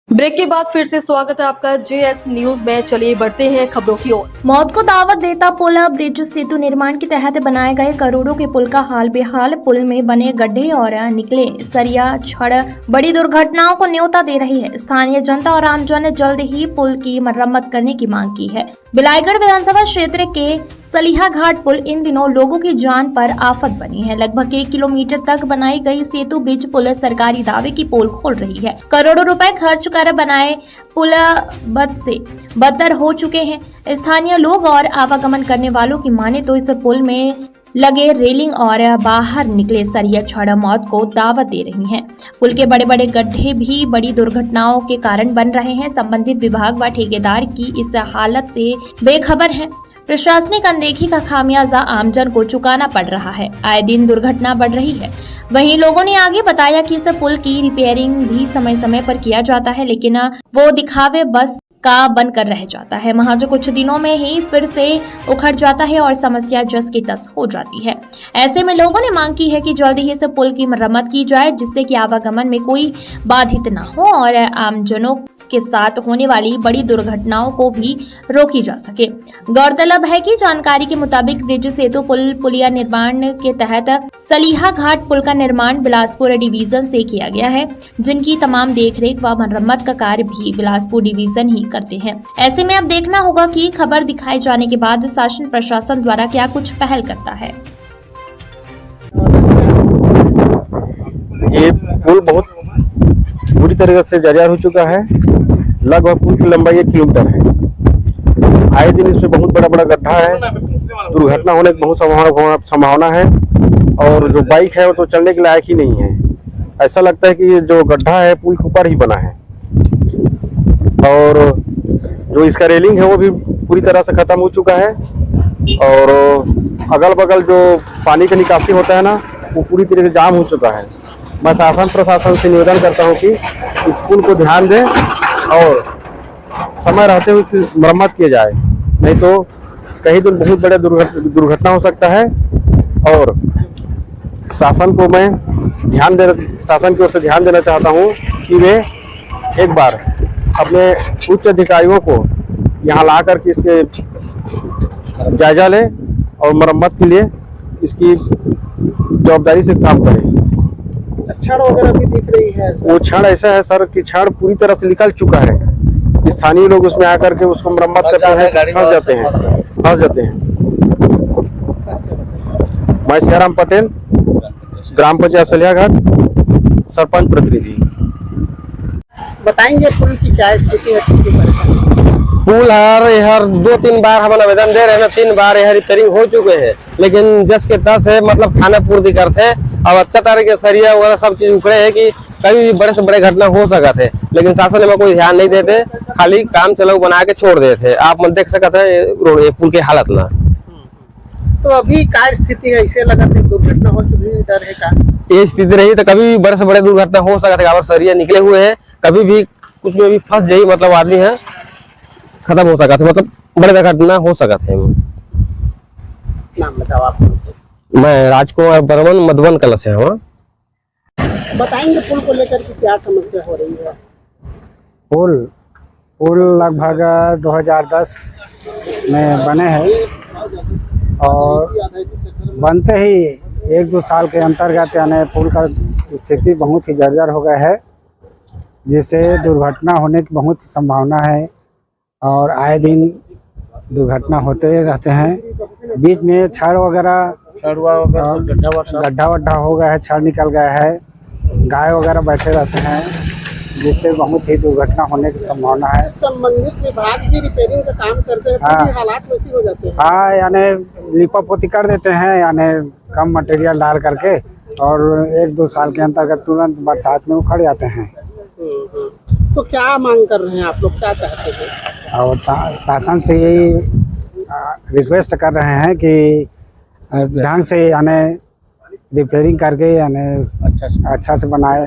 Break के बाद फिर से स्वागत है आपका JX न्यूज में। चलिए बढ़ते हैं खबरों की ओर। मौत को दावत देता पुल ब्रिज सेतु निर्माण के तहत बनाए गए करोड़ों के पुल का हाल बेहाल। पुल में बने गड्ढे और निकले सरिया छड़ बड़ी दुर्घटनाओं को न्योता दे रही है। स्थानीय जनता और आमजन ने जल्द ही पुल की मरम्मत करने की मांग की है। बिलाईगढ़ विधानसभा क्षेत्र के सलिहा घाट पुल इन दिनों लोगों की जान पर आफत बनी है। लगभग 1 किलोमीटर तक बनाई गई सेतु ब्रिज पुल सरकारी दावे की पोल खोल रही है। करोड़ों रुपए खर्च कर बनाए पुल बद से बदतर हो चुके हैं। स्थानीय लोग और आवागमन करने वालों की माने तो इस पुल में लगे रेलिंग और बाहर निकले सरिया छड़ मौत को दावत दे रही हैं। पुल के बड़े बड़े गड्ढे भी बड़ी दुर्घटनाओं के कारण बन रहे हैं। संबंधित विभाग व ठेकेदार की इस हालत से बेखबर हैं। प्रशासनिक अनदेखी का खामियाजा आमजन को चुकाना पड़ रहा है। आए दिन दुर्घटना बढ़ रही है। वहीं लोगों ने आगे बताया कि इस पुल की रिपेयरिंग भी समय समय पर किया जाता है, लेकिन वो दिखावे बस का बनकर रह जाता है। महज कुछ दिनों में ही फिर से उखड़ जाता है और समस्या जस की तस हो जाती है। ऐसे में लोगों ने मांग की है कि जल्द ही इस पुल की मरम्मत की जाए, जिससे कि आवागमन में कोई बाधित न हो और आमजनों के साथ होने वाली बड़ी दुर्घटनाओं को भी रोकी जा सके। गौरतलब है कि जानकारी के मुताबिक ब्रिज सेतु पुलिया निर्माण के तहत सलिहा घाट पुल का निर्माण बिलासपुर डिवीजन से किया गया है, जिनकी तमाम देखरेख व मरम्मत का कार्य भी बिलासपुर डिवीजन ही करते हैं। ऐसे में अब देखना होगा कि खबर दिखाए जाने के बाद शासन प्रशासन द्वारा क्या कुछ पहल करता है। ये पुल बहुत बुरी तरह से जर्जर हो चुका है। लगभग पुल की लंबाई 1 किलोमीटर है। आए दिन इसमें बहुत बड़ा बड़ा गड्ढा है। दुर्घटना होने की बहुत संभावना है और जो बाइक है वो तो चलने के लायक ही नहीं है। ऐसा लगता है कि जो गड्ढा है पुल के ऊपर ही बना है और जो इसका रेलिंग है वो भी पूरी तरह से खत्म हो चुका है और अगल बगल जो पानी का निकासी होता है ना, वो पूरी तरह से जाम हो चुका है। मैं शासन प्रशासन से निवेदन करता हूँ कि इस पुल को ध्यान दें और समय रहते हुए इसकी मरम्मत किया जाए, नहीं तो कहीं दिन बहुत बड़े दुर्घटना हो सकता है। और शासन को मैं शासन की ओर से ध्यान देना चाहता हूँ कि वे एक बार अपने उच्च अधिकारियों को यहाँ ला करके इसके जायजा लें और मरम्मत के लिए इसकी जवाबदारी से काम करें। छड़ वगैरह भी दिख रही है सर। वो छड़ ऐसा है सर कि छड़ पूरी तरह से निकल चुका है। स्थानीय लोग उसमें आकर के उसको मरम्मत करते हैं, फंस जाते हैं। मैं सियाराम पटेल, ग्राम पंचायत सलिहा घाट, सरपंच प्रतिनिधि। बताएंगे पुल की क्या स्थिति है? पुल हर 2-3 बार हम आवेदन दे रहे हैं, 3 बार यह रिपेयरिंग हो चुके हैं, लेकिन जस के तस है, मतलब खाना पूर्ति करते हैं। अब अत्ता तरह के सरिया वगैरह सब चीज उखड़े है कि कभी भी बड़े से बड़े घटना हो सका थे, लेकिन शासन में कोई ध्यान नहीं देते, खाली काम चलो बना के छोड़ देते। आप देख सकते हैं पुल की हालत ना। तो अभी क्या स्थिति है? इसे लगा दुर्घटना हो चुकी डर है का? ये स्थिति रही तो कभी भी बड़े से बड़े दुर्घटना हो सकता है। अगर सरिया निकले हुए हैं, कभी भी कुछ में भी फंस जाये, मतलब आदमी है खत्म हो सका था, मतलब बड़े दुर्घटना हो सका थे। नाम बताओ आप। मैं राजकुमार बर्मन, मधुबन कला से हूँ। बताएंगे पुल को लेकर के क्या समस्या हो रही है? पुल लगभग 2010 में बने हैं और बनते ही 1-2 साल के अंतर्गत यानी पुल का स्थिति बहुत ही जर्जर हो गया है, जिससे दुर्घटना होने की बहुत संभावना है और आए दिन दुर्घटना होते रहते हैं। बीच में छड़ वगैरह गड्ढा वड्ढा हो गया है, छड़ निकल गया है, गाय वगैरह बैठे रहते हैं, जिससे बहुत ही दुर्घटना होने की संभावना है। संबंधित विभाग भी रिपेयरिंग का काम करते हैं, हाँ। हालात वैसी हो जाते हैं। हाँ, यानी लिपा पोती कर देते हैं, यानी कम मटेरियल डाल करके, और 1-2 साल के अंतर्गत तुरंत बरसात में उखड़ जाते हैं। तो क्या मांग कर रहे हैं आप लोग, क्या चाहते हैं? और शासन से यही रिक्वेस्ट कर रहे हैं कि ढंग से यानी रिपेयरिंग करके यानी अच्छा से बनाए,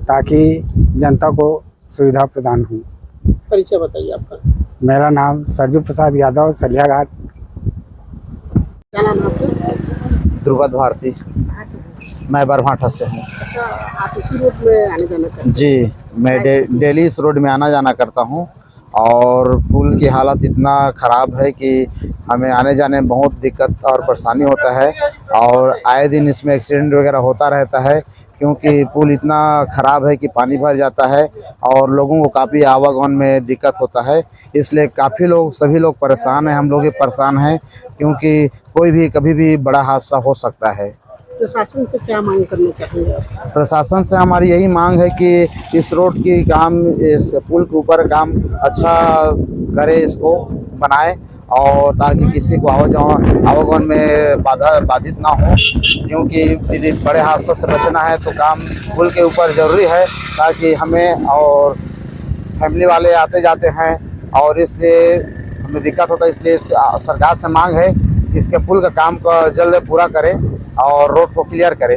ताकि जनता को सुविधा प्रदान हो। परिचय बताइए आपका। मेरा नाम सरजू प्रसाद यादव, सलिहा घाट। क्या नाम है आपका? ध्रुवत भारती। मैं बरभाठा से हूँ। अच्छा, आप इसी रूट में आने जाना करते हैं? जी। मैं डेली इस रोड में आना जाना करता हूँ और पुल की हालत इतना ख़राब है कि हमें आने जाने में बहुत दिक्कत और परेशानी होता है और आए दिन इसमें एक्सीडेंट वगैरह होता रहता है क्योंकि पुल इतना ख़राब है कि पानी भर जाता है और लोगों को काफ़ी आवागमन में दिक्कत होता है। इसलिए काफ़ी लोग सभी लोग परेशान हैं, हम लोग भी परेशान हैं क्योंकि कोई भी कभी भी बड़ा हादसा हो सकता है। प्रशासन से क्या मांग करना चाहेंगे आप? प्रशासन से हमारी यही मांग है कि इस रोड की काम, इस पुल के ऊपर काम अच्छा करे, इसको बनाए और ताकि किसी को आवागमन में बाधित ना हो, क्योंकि यदि बड़े हादसे से बचना है तो काम पुल के ऊपर ज़रूरी है ताकि हमें और फैमिली वाले आते जाते हैं और इसलिए हमें दिक्कत होता है। इसलिए सरकार से मांग है कि इसके पुल का काम को जल्द पूरा करें और रोड को क्लियर करें।